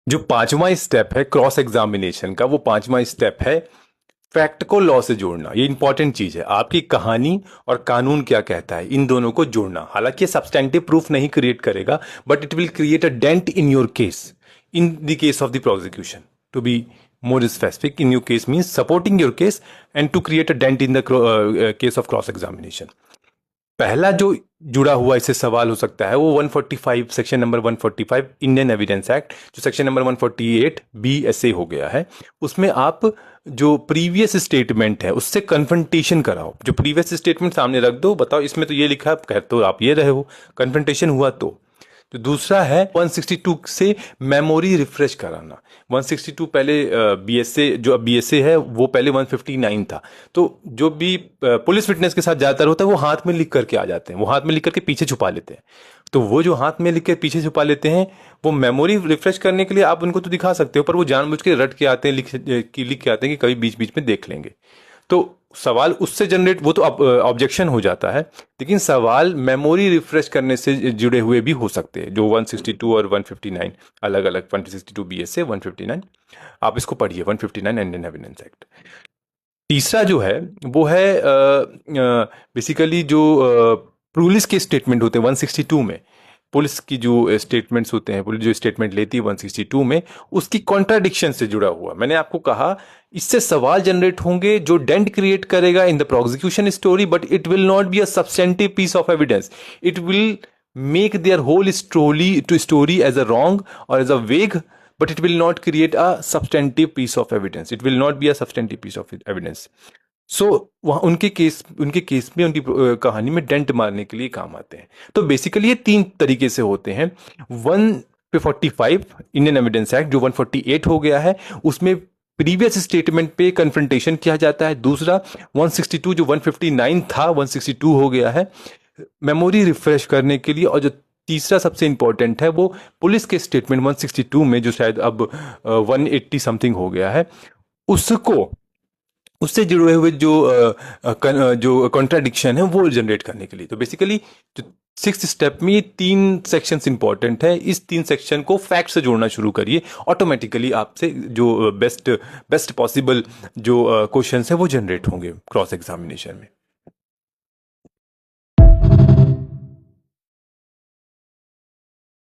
जो पांचवा स्टेप है क्रॉस एग्जामिनेशन का, वो पांचवा स्टेप है फैक्ट को लॉ से जोड़ना। ये इंपॉर्टेंट चीज है, आपकी कहानी और कानून क्या कहता है इन दोनों को जोड़ना। हालांकि ये सब्सटेंटिव प्रूफ नहीं क्रिएट करेगा, but it will create a dent in your case, in the case of the prosecution. To be more specific, in your case means supporting your case and to create a dent in the case of cross examination. पहला जो जुड़ा हुआ इससे सवाल हो सकता है वो 145 section number 145 Indian evidence act, जो सेक्शन नंबर 148 बी ऐसे हो गया है। उसमें आप जो प्रीवियस स्टेटमेंट है उससे कन्फ्रंटेशन कराओ। जो प्रीवियस स्टेटमेंट सामने रख दो, बताओ इसमें तो ये लिखा है, कह तो आप ये रहे हो, कन्फ्रंटेशन हुआ तो दूसरा है 162 से मेमोरी रिफ्रेश कराना। 162 पहले बीएसए, जो अब बीएसए है वो पहले 159 था। तो जो भी पुलिस विटनेस के साथ ज्यादातर होता है वो हाथ में लिख करके आ जाते हैं, वो हाथ में लिख करके पीछे छुपा लेते हैं। तो वो जो हाथ में लिख के पीछे छुपा लेते हैं, वो मेमोरी रिफ्रेश करने के लिए आप उनको तो दिखा सकते हो, पर वो जानबूझ के रट के आते हैं, लिख के आते हैं कि कभी बीच बीच में देख लेंगे। तो सवाल उससे जनरेट, वो तो ऑब्जेक्शन हो जाता है, लेकिन सवाल मेमोरी रिफ्रेश करने से जुड़े हुए भी हो सकते हैं। जो 162 और 159 अलग अलग, 162 बीएस से 159 आप इसको पढ़िए, 159 इंडियन एविडेंस एक्ट। तीसरा जो है वो है बेसिकली जो पुलिस के स्टेटमेंट होते हैं 162 में। पुलिस की जो स्टेटमेंट्स होते हैं, पुलिस जो स्टेटमेंट लेती है 162 में, उसकी कॉन्ट्राडिक्शन से जुड़ा हुआ। मैंने आपको कहा इससे सवाल जनरेट होंगे जो डेंट क्रिएट करेगा in the prosecution story, but it will not be a substantive piece of evidence. It will make their whole story as a wrong और as a vague, but it will not create a substantive piece of evidence. It will not be a substantive piece of evidence. सो वहां उनके case में उनकी कहानी में dent मारने के लिए काम आते हैं। तो बेसिकली ये तीन तरीके से होते हैं। 145 इंडियन एविडेंस एक्ट जो 148 हो गया है, उसमें प्रीवियस स्टेटमेंट पे कन्फ्रंटेशन किया जाता है। दूसरा 162 जो 159 था 162 हो गया है मेमोरी रिफ्रेश करने के लिए। और जो तीसरा सबसे इंपॉर्टेंट है वो पुलिस के स्टेटमेंट 162 में, जो शायद अब 180 समथिंग हो गया है, उसको उससे जुड़े हुए जो कॉन्ट्राडिक्शन है वो जनरेट करने के लिए। तो बेसिकली जो सिक्स्थ स्टेप में ये तीन सेक्शंस इंपॉर्टेंट है। इस तीन सेक्शन को फैक्ट से जोड़ना शुरू करिए, ऑटोमेटिकली आपसे जो बेस्ट पॉसिबल जो क्वेश्चंस है वो जनरेट होंगे क्रॉस एग्जामिनेशन में।